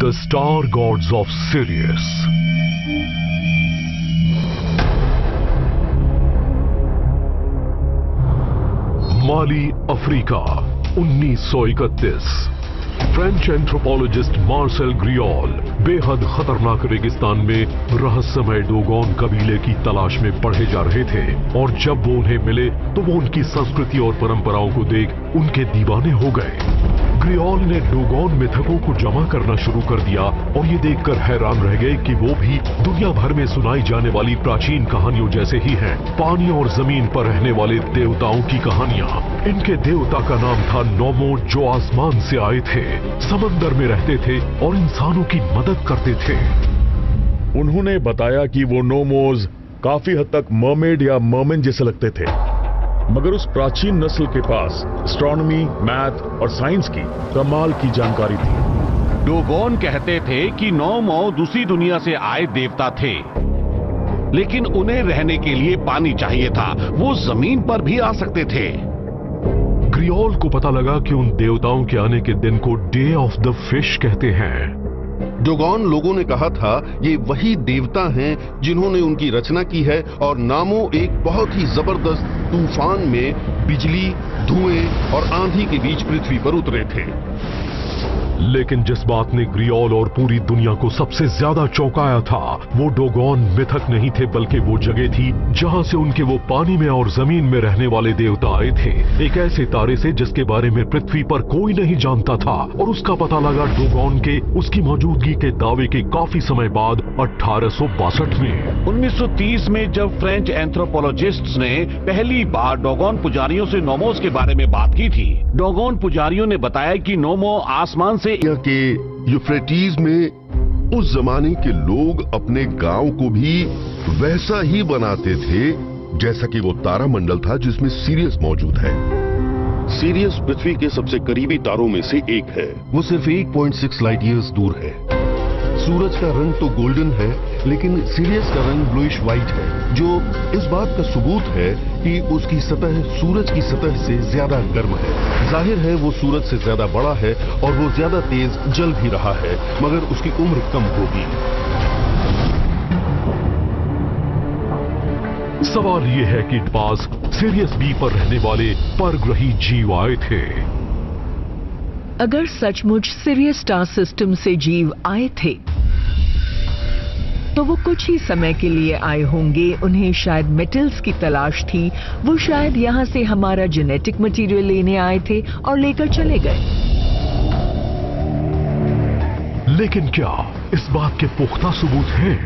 the star gods of Sirius. Mali, Africa, 1931। French anthropologist Marcel Griaule बेहद खतरनाक रेगिस्तान में रहस्यमय डोगोन कबीले की तलाश में पढ़े जा रहे थे, और जब वो उन्हें मिले तो वो उनकी संस्कृति और परंपराओं को देख उनके दीवाने हो गए। ग्रियोल ने डोगोन मिथकों को जमा करना शुरू कर दिया और ये देखकर हैरान रह गए कि वो भी दुनिया भर में सुनाई जाने वाली प्राचीन कहानियों जैसे ही हैं। पानी और जमीन पर रहने वाले देवताओं की कहानियां। इनके देवता का नाम था नोमो, जो आसमान से आए थे, समंदर में रहते थे और इंसानों की मदद करते थे। उन्होंने बताया कि वो नोमोज काफी हद तक मर्मेड या मर्मेन जैसे लगते थे, मगर उस प्राचीन नस्ल के पास एस्ट्रोनॉमी, मैथ और साइंस की कमाल की जानकारी थी। डोगोन कहते थे कि नोमो दूसरी दुनिया से आए देवता थे, लेकिन उन्हें रहने के लिए पानी चाहिए था। वो जमीन पर भी आ सकते थे। ग्रियोल को पता लगा कि उन देवताओं के आने के दिन को डे ऑफ द फिश कहते हैं। डोगोन लोगों ने कहा था ये वही देवता हैं जिन्होंने उनकी रचना की है, और नामो एक बहुत ही जबरदस्त तूफान में बिजली, धुएं और आंधी के बीच पृथ्वी पर उतरे थे। लेकिन जिस बात ने ग्रियोल और पूरी दुनिया को सबसे ज्यादा चौंकाया था, वो डोगोन मिथक नहीं थे, बल्कि वो जगह थी जहां से उनके वो पानी में और जमीन में रहने वाले देवता आए थे। एक ऐसे तारे से जिसके बारे में पृथ्वी पर कोई नहीं जानता था, और उसका पता लगा डोगोन के उसकी मौजूदगी के दावे के काफी समय बाद 1862 में। 1930 में जब फ्रेंच एंथ्रोपोलॉजिस्ट्स ने पहली बार डोगोन पुजारियों से नोमोस के बारे में बात की थी, डोगोन पुजारियों ने बताया कि नोमो आसमान से के यूफ्रेटीज में उस जमाने के लोग अपने गांव को भी वैसा ही बनाते थे जैसा कि वो तारामंडल था जिसमें सीरियस मौजूद है। सीरियस पृथ्वी के सबसे करीबी तारों में से एक है। वो सिर्फ 8.6 लाइट ईयर्स दूर है। सूरज का रंग तो गोल्डन है, लेकिन सीरियस का रंग ब्लूइश व्हाइट है, जो इस बात का सबूत है कि उसकी सतह सूरज की सतह से ज्यादा गर्म है। जाहिर है वो सूरज से ज्यादा बड़ा है और वो ज्यादा तेज जल भी रहा है, मगर उसकी उम्र कम होगी। सवाल ये है कि पास सीरियस बी पर रहने वाले परग्रही जीव आए थे। अगर सचमुच सिरियस स्टार सिस्टम से जीव आए थे तो वो कुछ ही समय के लिए आए होंगे। उन्हें शायद मेटल्स की तलाश थी। वो शायद यहां से हमारा जेनेटिक मटेरियल लेने आए थे और लेकर चले गए। लेकिन क्या इस बात के पुख्ता सबूत हैं?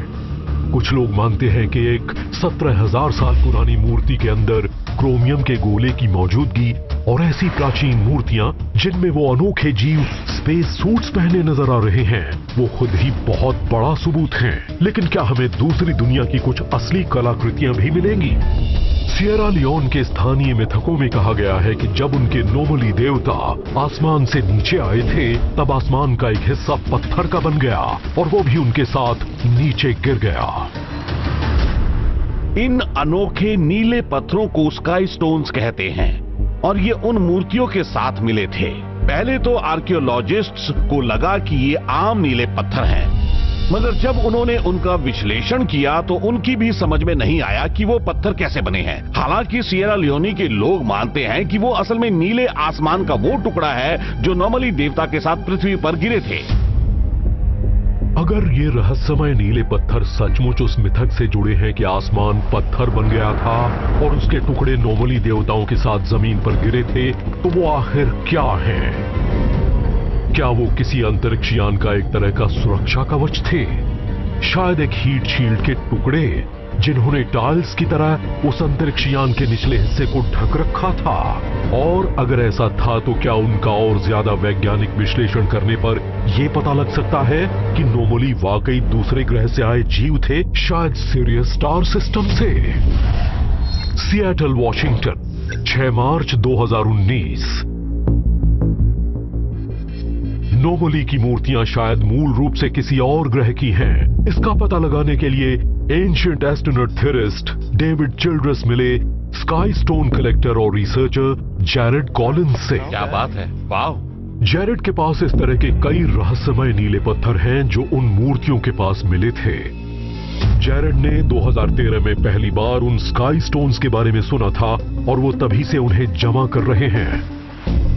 कुछ लोग मानते हैं कि एक 17,000 साल पुरानी मूर्ति के अंदर क्रोमियम के गोले की मौजूदगी और ऐसी प्राचीन मूर्तियां जिनमें वो अनोखे जीव स्पेस सूट्स पहने नजर आ रहे हैं, वो खुद ही बहुत बड़ा सबूत हैं। लेकिन क्या हमें दूसरी दुनिया की कुछ असली कलाकृतियां भी मिलेंगी? सिएरा लियोन के स्थानीय मिथकों में कहा गया है कि जब उनके नोमोली देवता आसमान से नीचे आए थे, तब आसमान का एक हिस्सा पत्थर का बन गया और वो भी उनके साथ नीचे गिर गया। इन अनोखे नीले पत्थरों को स्काई स्टोन्स कहते हैं, और ये उन मूर्तियों के साथ मिले थे। पहले तो आर्कियोलॉजिस्ट्स को लगा कि ये आम नीले पत्थर हैं, मगर जब उन्होंने उनका विश्लेषण किया तो उनकी भी समझ में नहीं आया कि वो पत्थर कैसे बने हैं। हालांकि सिएरा लियोनी के लोग मानते हैं कि वो असल में नीले आसमान का वो टुकड़ा है जो नॉर्मली देवता के साथ पृथ्वी पर गिरे थे। अगर ये रहस्यमय नीले पत्थर सचमुच उस मिथक से जुड़े हैं कि आसमान पत्थर बन गया था और उसके टुकड़े नोमोली देवताओं के साथ जमीन पर गिरे थे, तो वो आखिर क्या हैं? क्या वो किसी अंतरिक्ष यान का एक तरह का सुरक्षा कवच थे? शायद एक हीट शील्ड के टुकड़े जिन्होंने टाइल्स की तरह उस अंतरिक्ष यान के निचले हिस्से को ढक रखा था? और अगर ऐसा था तो क्या उनका और ज्यादा वैज्ञानिक विश्लेषण करने पर यह पता लग सकता है कि नोमोली वाकई दूसरे ग्रह से आए जीव थे, शायद सीरियस स्टार सिस्टम से? सिएटल, वॉशिंगटन, 6 मार्च 2019। नोमोली की मूर्तियां शायद मूल रूप से किसी और ग्रह की हैं। इसका पता लगाने के लिए एंशिएंट एस्ट्रोनॉट थ्योरिस्ट डेविड चिल्ड्रेस मिले स्काई स्टोन कलेक्टर और रिसर्चर जैरेड कॉलिंस से। क्या बात है, वाह! जैरेड के पास इस तरह के कई रहस्यमय नीले पत्थर हैं जो उन मूर्तियों के पास मिले थे। जैरेड ने 2013 में पहली बार उन स्काई स्टोन्स के बारे में सुना था और वो तभी से उन्हें जमा कर रहे हैं।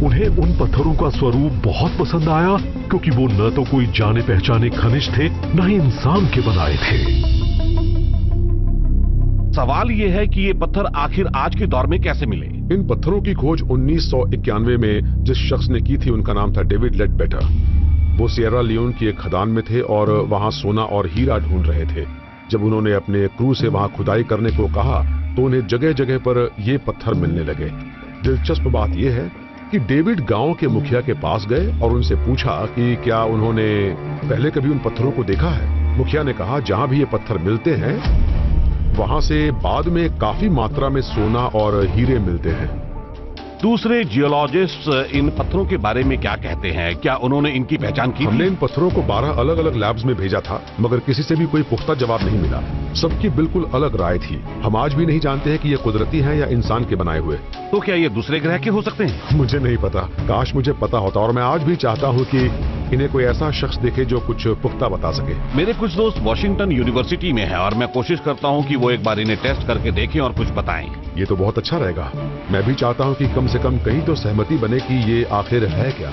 उन्हें उन पत्थरों का स्वरूप बहुत पसंद आया क्योंकि वो न तो कोई जाने पहचाने खनिज थे, न ही इंसान के बनाए थे। सवाल ये है कि ये पत्थर आखिर आज के दौर में कैसे मिले? इन पत्थरों की खोज 1991 में जिस शख्स ने की थी उनका नाम था डेविड लेडबेटर। वो सिएरा लियोन की एक खदान में थे और वहां सोना और हीरा ढूंढ रहे थे। जब उन्होंने अपने क्रू से वहां खुदाई करने को कहा तो उन्हें जगह जगह पर ये पत्थर मिलने लगे। दिलचस्प बात यह है कि डेविड गांव के मुखिया के पास गए और उनसे पूछा कि क्या उन्होंने पहले कभी उन पत्थरों को देखा है। मुखिया ने कहा जहां भी ये पत्थर मिलते हैं वहां से बाद में काफी मात्रा में सोना और हीरे मिलते हैं। दूसरे जियोलॉजिस्ट्स इन पत्थरों के बारे में क्या कहते हैं? क्या उन्होंने इनकी पहचान की? हमने इन पत्थरों को 12 अलग अलग लैब्स में भेजा था मगर किसी से भी कोई पुख्ता जवाब नहीं मिला। सबकी बिल्कुल अलग राय थी। हम आज भी नहीं जानते हैं कि ये कुदरती हैं या इंसान के बनाए हुए। तो क्या ये दूसरे ग्रह के हो सकते हैं? मुझे नहीं पता, काश मुझे पता होता। और मैं आज भी चाहता हूँ कि इन्हें कोई ऐसा शख्स देखे जो कुछ पुख्ता बता सके। मेरे कुछ दोस्त वॉशिंगटन यूनिवर्सिटी में हैं और मैं कोशिश करता हूं कि वो एक बार इन्हें टेस्ट करके देखें और कुछ बताएं। ये तो बहुत अच्छा रहेगा। मैं भी चाहता हूं कि कम से कम कहीं तो सहमति बने कि ये आखिर है क्या।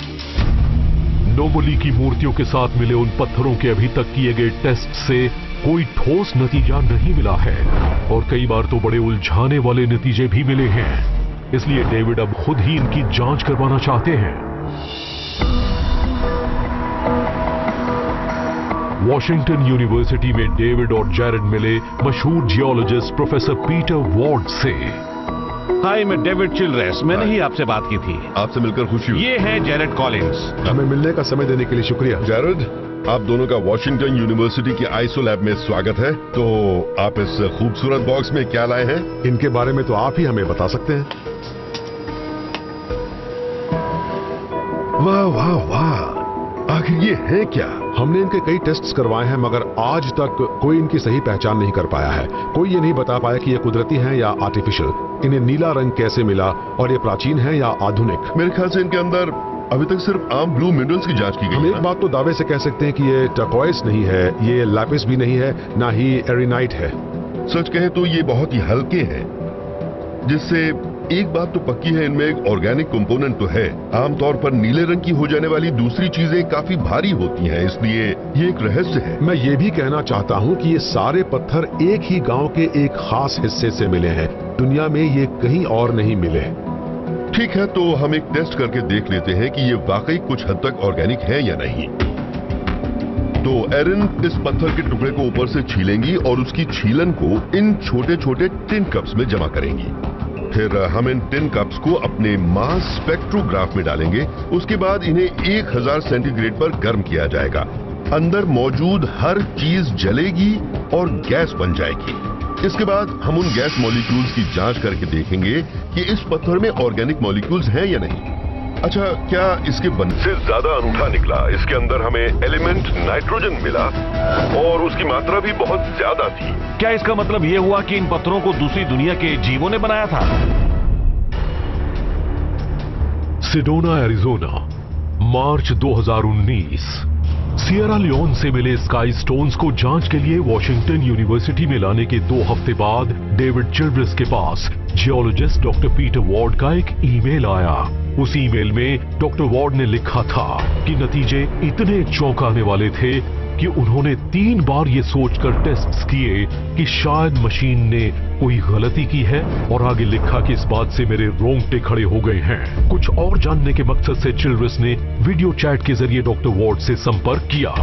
नोमोली की मूर्तियों के साथ मिले उन पत्थरों के अभी तक किए गए टेस्ट से कोई ठोस नतीजा नहीं मिला है और कई बार तो बड़े उलझाने वाले नतीजे भी मिले हैं। इसलिए डेविड अब खुद ही इनकी जांच करवाना चाहते हैं। वॉशिंगटन यूनिवर्सिटी में डेविड और जैरेड मिले मशहूर जियोलॉजिस्ट प्रोफेसर पीटर वॉर्ड से। हाय, मैं डेविड चिल्ड्रेस। मैंने ही आपसे बात की थी। आपसे मिलकर खुशी हुई। ये है जैरेड कॉलिंस। हमें मिलने का समय देने के लिए शुक्रिया। जैरेड, आप दोनों का वॉशिंगटन यूनिवर्सिटी के आइसो लैब में स्वागत है। तो आप इस खूबसूरत बॉक्स में क्या लाए हैं? इनके बारे में तो आप ही हमें बता सकते हैं। वाह वाह वाह, आखिर ये है क्या? हमने इनके कई टेस्ट्स करवाए हैं मगर आज तक कोई इनकी सही पहचान नहीं कर पाया है। कोई ये नहीं बता पाया कि ये कुदरती हैं या आर्टिफिशियल। इन्हें नीला रंग कैसे मिला और ये प्राचीन है या आधुनिक। मेरे ख्याल से इनके अंदर अभी तक सिर्फ आम ब्लू मिनरल्स की जांच की गई हम है। एक बात तो दावे से कह सकते हैं कि ये टर्कोइस नहीं है, ये लैपिस भी नहीं है, ना ही एरिनाइट है। सच कहें तो ये बहुत ही हल्के हैं, जिससे एक बात तो पक्की है, इनमें एक ऑर्गेनिक कंपोनेंट तो है। आमतौर पर नीले रंग की हो जाने वाली दूसरी चीजें काफी भारी होती हैं, इसलिए ये एक रहस्य है। मैं ये भी कहना चाहता हूँ कि ये सारे पत्थर एक ही गांव के एक खास हिस्से से मिले हैं। दुनिया में ये कहीं और नहीं मिले। ठीक है, तो हम एक टेस्ट करके देख लेते हैं कि ये वाकई कुछ हद तक ऑर्गेनिक है या नहीं। तो एरिन इस पत्थर के टुकड़े को ऊपर से छीलेंगी और उसकी छीलन को इन छोटे छोटे टिन कप्स में जमा करेंगी। फिर हम इन टिन कप्स को अपने मास स्पेक्ट्रोग्राफ में डालेंगे। उसके बाद इन्हें 1000 सेंटीग्रेड पर गर्म किया जाएगा। अंदर मौजूद हर चीज जलेगी और गैस बन जाएगी। इसके बाद हम उन गैस मॉलिक्यूल्स की जांच करके देखेंगे कि इस पत्थर में ऑर्गेनिक मॉलिक्यूल्स हैं या नहीं। अच्छा, क्या इसके बनने से ज्यादा अनूठा निकला? इसके अंदर हमें एलिमेंट नाइट्रोजन मिला और उसकी मात्रा भी बहुत ज्यादा थी। क्या इसका मतलब ये हुआ कि इन पत्थरों को दूसरी दुनिया के जीवों ने बनाया था? सिडोना, एरिजोना, मार्च 2019। सिएरा लियोन से मिले स्काई स्टोन्स को जांच के लिए वॉशिंगटन यूनिवर्सिटी में लाने के 2 हफ्ते बाद डेविड चिल्ड्रेस के पास जियोलॉजिस्ट डॉक्टर पीटर वॉर्ड का एक ईमेल आया। उस ईमेल में डॉक्टर वॉर्ड ने लिखा था कि नतीजे इतने चौंकाने वाले थे कि उन्होंने 3 बार ये सोचकर टेस्ट्स किए कि शायद मशीन ने कोई गलती की है, और आगे लिखा कि इस बात से मेरे रोंगटे खड़े हो गए हैं। कुछ और जानने के मकसद से चिल्ड्रेस ने वीडियो चैट के जरिए डॉक्टर वॉर्ड से संपर्क किया।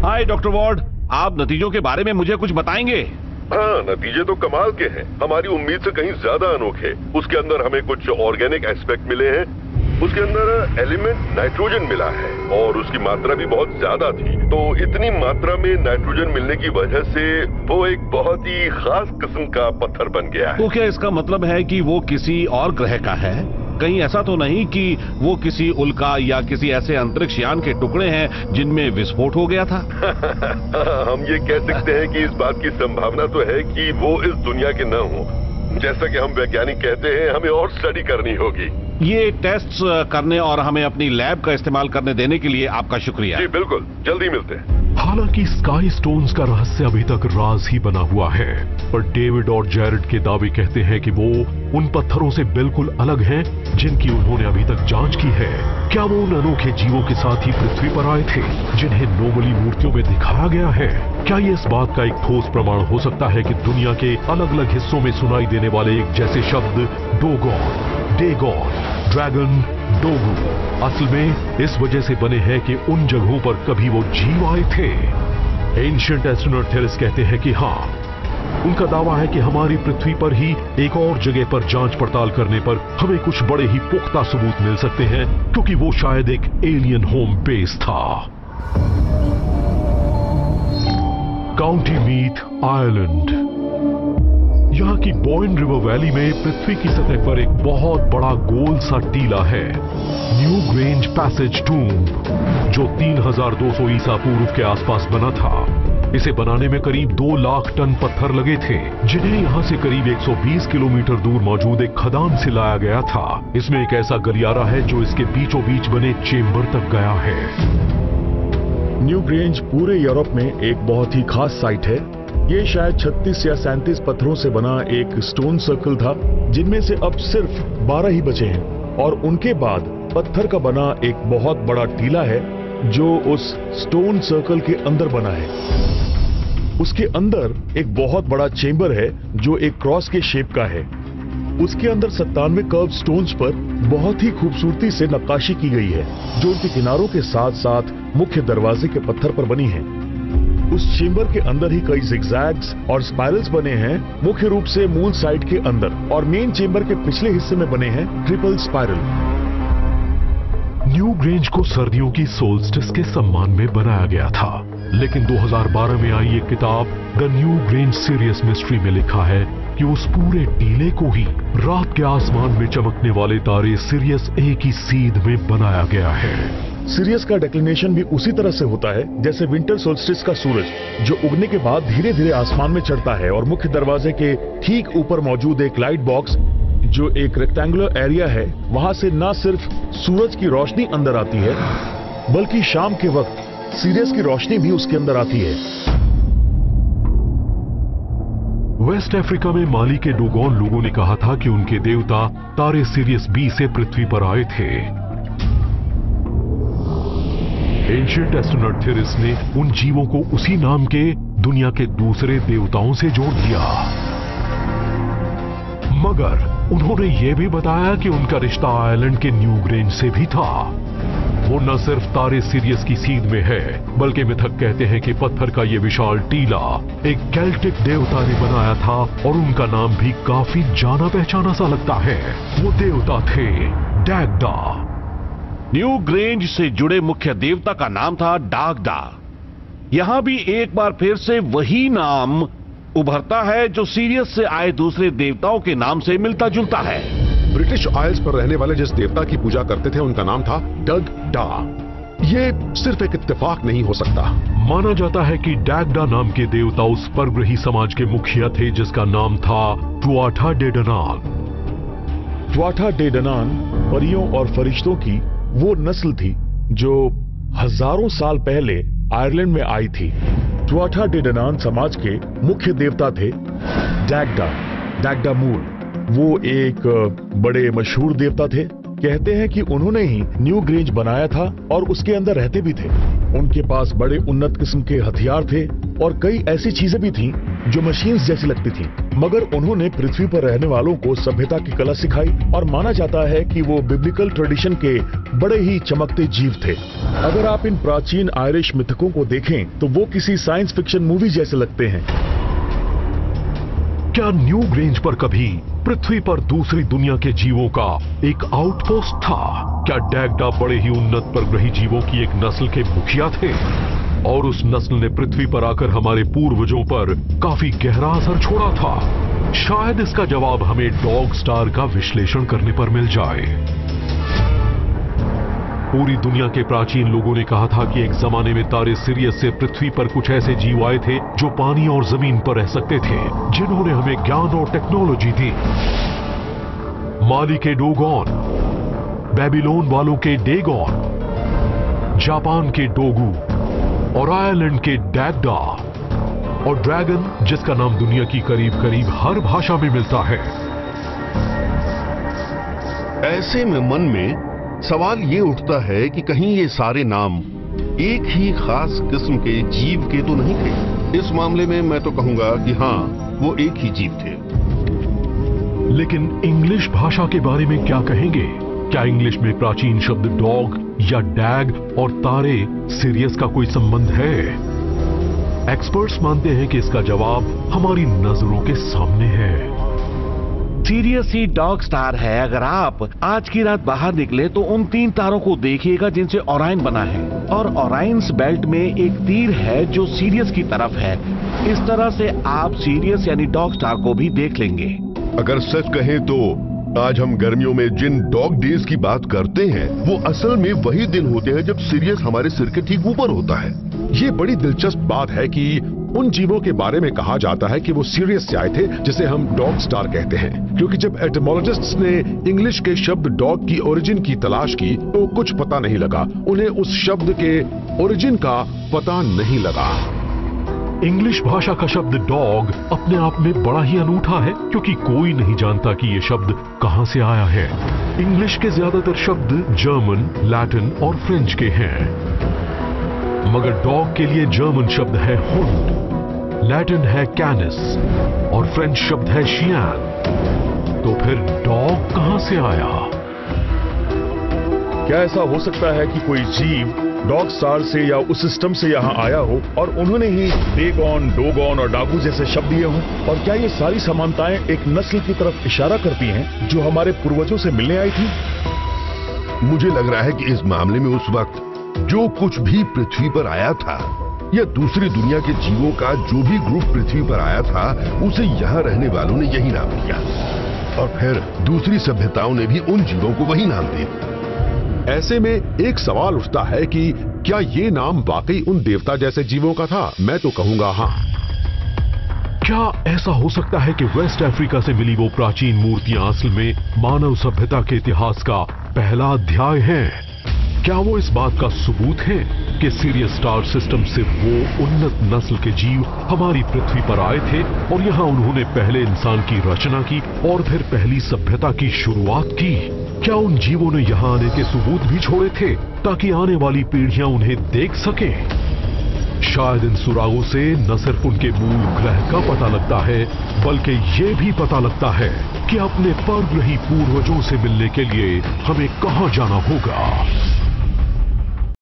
हाय डॉक्टर वॉर्ड, आप नतीजों के बारे में मुझे कुछ बताएंगे? हाँ, नतीजे तो कमाल के हैं, हमारी उम्मीद से कहीं ज्यादा अनोखे। उसके अंदर हमें कुछ ऑर्गेनिक एस्पेक्ट मिले हैं। उसके अंदर एलिमेंट नाइट्रोजन मिला है और उसकी मात्रा भी बहुत ज्यादा थी। तो इतनी मात्रा में नाइट्रोजन मिलने की वजह से वो एक बहुत ही खास किस्म का पत्थर बन गया है। तो क्या इसका मतलब है कि वो किसी और ग्रह का है? कहीं ऐसा तो नहीं कि वो किसी उल्का या किसी ऐसे अंतरिक्ष यान के टुकड़े हैं जिनमें विस्फोट हो गया था? हम ये कह सकते हैं कि इस बात की संभावना तो है कि वो इस दुनिया के न हो। जैसा कि हम वैज्ञानिक कहते हैं, हमें और स्टडी करनी होगी। ये टेस्ट्स करने और हमें अपनी लैब का इस्तेमाल करने देने के लिए आपका शुक्रिया। जी बिल्कुल, जल्दी मिलते हैं। हालांकि स्काई स्टोन्स का रहस्य अभी तक राज ही बना हुआ है, पर डेविड और जैरेड के दावे कहते हैं कि वो उन पत्थरों से बिल्कुल अलग हैं जिनकी उन्होंने अभी तक जांच की है। क्या वो उन अनोखे जीवों के साथ ही पृथ्वी पर आए थे जिन्हें नोबली मूर्तियों में दिखाया गया है? क्या ये इस बात का एक ठोस प्रमाण हो सकता है कि दुनिया के अलग अलग हिस्सों में सुनाई देने वाले एक जैसे शब्द डोगोन, डेगोन, ड्रैगन, डोगू असल में इस वजह से बने हैं कि उन जगहों पर कभी वो जीव आए थे? एंशिएंट एस्ट्रोनॉट थेरिस कहते हैं कि हाँ, उनका दावा है कि हमारी पृथ्वी पर ही एक और जगह पर जांच पड़ताल करने पर हमें कुछ बड़े ही पुख्ता सबूत मिल सकते हैं, क्योंकि वो शायद एक एलियन होम बेस था। County myth Ireland. यहाँ की बॉयन रिवर वैली में पृथ्वी की सतह पर एक बहुत बड़ा गोल सा टीला है, न्यू ग्रेंज पैसेज टूम्ब, जो 3200 ईसा पूर्व के आसपास बना था। इसे बनाने में करीब 2 लाख टन पत्थर लगे थे, जिन्हें यहाँ से करीब 120 किलोमीटर दूर मौजूद एक खदान से लाया गया था। इसमें एक ऐसा गलियारा है जो इसके बीचों बीच बने चेंबर तक गया है। न्यू ग्रेंज पूरे यूरोप में एक बहुत ही खास साइट है। ये शायद 36 या 37 पत्थरों से बना एक स्टोन सर्कल था, जिनमें से अब सिर्फ 12 ही बचे हैं, और उनके बाद पत्थर का बना एक बहुत बड़ा टीला है जो उस स्टोन सर्कल के अंदर बना है। उसके अंदर एक बहुत बड़ा चेंबर है जो एक क्रॉस के शेप का है। उसके अंदर 97 कर्व स्टोन्स पर बहुत ही खूबसूरती से नक्काशी की गई है, जो उनके किनारों के साथ साथ मुख्य दरवाजे के पत्थर पर बनी है। उस चेंबर के अंदर ही कई जिगजैग्स और स्पाइरल्स बने हैं, मुख्य रूप से मूल साइट के अंदर, और मेन चेंबर के पिछले हिस्से में बने हैं ट्रिपल स्पाइरल। न्यू ग्रेंज को सर्दियों की सोल्स्टिस के सम्मान में बनाया गया था, लेकिन 2012 में आई एक किताब the new grange serious mystery में लिखा है कि उस पूरे टीले को ही रात के आसमान में चमकने वाले तारे सिरियस ए की सीध में बनाया गया है। सिरियस का डिक्लिनेशन भी उसी तरह से होता है जैसे विंटर सोल्स्टिस का सूरज, जो उगने के बाद धीरे धीरे आसमान में चढ़ता है, और मुख्य दरवाजे के ठीक ऊपर मौजूद एक लाइट बॉक्स, जो एक रेक्टेंगुलर एरिया है, वहां से न सिर्फ सूरज की रोशनी अंदर आती है, बल्कि शाम के वक्त सिरियस की रोशनी भी उसके अंदर आती है। वेस्ट अफ्रीका में माली के डोगोन लोगों ने कहा था कि उनके देवता तारे सिरियस बी से पृथ्वी पर आए थे। एंशिएंट एस्ट्रोनॉट थेरिस ने उन जीवों को उसी नाम के दुनिया के दूसरे देवताओं से जोड़ दिया, मगर उन्होंने यह भी बताया कि उनका रिश्ता आयरलैंड के न्यू ग्रेंज से भी था। वो न सिर्फ तारे सिरियस की सीध में है, बल्कि मिथक कहते हैं कि पत्थर का ये विशाल टीला एक केल्टिक देवता ने बनाया था, और उनका नाम भी काफी जाना पहचाना सा लगता है। वो देवता थे डैगडा। न्यू ग्रेंज से जुड़े मुख्य देवता का नाम था डागडा। यहां भी एक बार फिर से वही नाम उभरता है जो सीरियस से आए दूसरे देवताओं के नाम से मिलता जुलता है। ब्रिटिश आइल्स पर रहने वाले जिस देवता की पूजा करते थे उनका नाम था डगडा। ये सिर्फ एक इत्तेफाक नहीं हो सकता। माना जाता है कि डैगडा नाम के देवता उस परग्रही समाज के मुखिया थे जिसका नाम था ट्वाटा डे डनान। ट्वाटा डे डनान परियों और फरिश्तों की वो नस्ल थी जो हजारों साल पहले आयरलैंड में आई थी। ट्वाटा डे डनान समाज के मुख्य देवता थे डैगडा, डैगडा मूल। वो एक बड़े मशहूर देवता थे। कहते हैं कि उन्होंने ही न्यू ग्रेंज बनाया था और उसके अंदर रहते भी थे। उनके पास बड़े उन्नत किस्म के हथियार थे और कई ऐसी चीजें भी थीं जो मशीन्स जैसी लगती थीं, मगर उन्होंने पृथ्वी पर रहने वालों को सभ्यता की कला सिखाई, और माना जाता है कि वो बिब्लिकल ट्रेडिशन के बड़े ही चमकते जीव थे। अगर आप इन प्राचीन आयरिश मिथकों को देखें तो वो किसी साइंस फिक्शन मूवी जैसे लगते हैं। क्या न्यू ग्रेंज पर कभी पृथ्वी पर दूसरी दुनिया के जीवों का एक आउटपोस्ट था? क्या डैगडा बड़े ही उन्नत परग्रही जीवों की एक नस्ल के मुखिया थे, और उस नस्ल ने पृथ्वी पर आकर हमारे पूर्वजों पर काफी गहरा असर छोड़ा था? शायद इसका जवाब हमें डॉग स्टार का विश्लेषण करने पर मिल जाए। पूरी दुनिया के प्राचीन लोगों ने कहा था कि एक जमाने में तारे सिरियस से पृथ्वी पर कुछ ऐसे जीव आए थे जो पानी और जमीन पर रह सकते थे, जिन्होंने हमें ज्ञान और टेक्नोलॉजी दी। माली के डोगोन, बेबीलोन वालों के डेगोन, जापान के डोगू और आयरलैंड के डैगडा, और ड्रैगन जिसका नाम दुनिया की करीब करीब हर भाषा में मिलता है। ऐसे में मन में सवाल ये उठता है कि कहीं ये सारे नाम एक ही खास किस्म के जीव के तो नहीं थे। इस मामले में मैं तो कहूंगा कि हाँ, वो एक ही जीव थे। लेकिन इंग्लिश भाषा के बारे में क्या कहेंगे? क्या इंग्लिश में प्राचीन शब्द डॉग या डैग और तारे सीरियस का कोई संबंध है? एक्सपर्ट्स मानते हैं कि इसका जवाब हमारी नजरों के सामने है। सीरियस ही डॉग स्टार है। अगर आप आज की रात बाहर निकले तो उन 3 तारों को देखिएगा जिनसे ओराइन बना है, और ओराइन्स बेल्ट में एक तीर है जो सीरियस की तरफ है। इस तरह से आप सीरियस यानी डॉग स्टार को भी देख लेंगे। अगर सच कहें तो आज हम गर्मियों में जिन डॉग डेज की बात करते हैं वो असल में वही दिन होते हैं जब सीरियस हमारे सिर के ठीक ऊपर होता है। ये बड़ी दिलचस्प बात है कि उन जीवों के बारे में कहा जाता है कि वो सीरियस से आए थे, जिसे हम डॉग स्टार कहते हैं, क्योंकि जब एटिमोलॉजिस्ट्स ने इंग्लिश के शब्द डॉग की ओरिजिन की तलाश की तो कुछ पता नहीं लगा। उन्हें उस शब्द के ओरिजिन का पता नहीं लगा। इंग्लिश भाषा का शब्द डॉग अपने आप में बड़ा ही अनूठा है, क्योंकि कोई नहीं जानता कि ये शब्द कहां से आया है। इंग्लिश के ज्यादातर शब्द जर्मन, लैटिन और फ्रेंच के हैं, मगर डॉग के लिए जर्मन शब्द है हुंड, लैटिन है कैनिस और फ्रेंच शब्द है शियान। तो फिर डॉग कहां से आया? क्या ऐसा हो सकता है कि कोई जीव डॉग स्टार से या उस सिस्टम से यहाँ आया हो और उन्होंने ही डेगॉन, डोगॉन और डाकू जैसे शब्द दिए हों? और क्या ये सारी समानताएं एक नस्ल की तरफ इशारा करती हैं जो हमारे पूर्वजों से मिलने आई थी? मुझे लग रहा है कि इस मामले में उस वक्त जो कुछ भी पृथ्वी पर आया था या दूसरी दुनिया के जीवों का जो भी ग्रुप पृथ्वी पर आया था उसे यहाँ रहने वालों ने यही नाम दिया, और फिर दूसरी सभ्यताओं ने भी उन जीवों को वही नाम दिया। ऐसे में एक सवाल उठता है कि क्या ये नाम वाकई उन देवता जैसे जीवों का था? मैं तो कहूंगा हाँ। क्या ऐसा हो सकता है कि वेस्ट अफ्रीका से मिली वो प्राचीन मूर्तियां असल में मानव सभ्यता के इतिहास का पहला अध्याय है? क्या वो इस बात का सबूत है कि सीरियस स्टार सिस्टम से वो उन्नत नस्ल के जीव हमारी पृथ्वी पर आए थे और यहाँ उन्होंने पहले इंसान की रचना की और फिर पहली सभ्यता की शुरुआत की? क्या उन जीवों ने यहाँ आने के सबूत भी छोड़े थे ताकि आने वाली पीढ़ियां उन्हें देख सके? शायद इन सुरागों से न सिर्फ उनके मूल ग्रह का पता लगता है, बल्कि ये भी पता लगता है कि अपने परग्रही पूर्वजों से मिलने के लिए हमें कहां जाना होगा।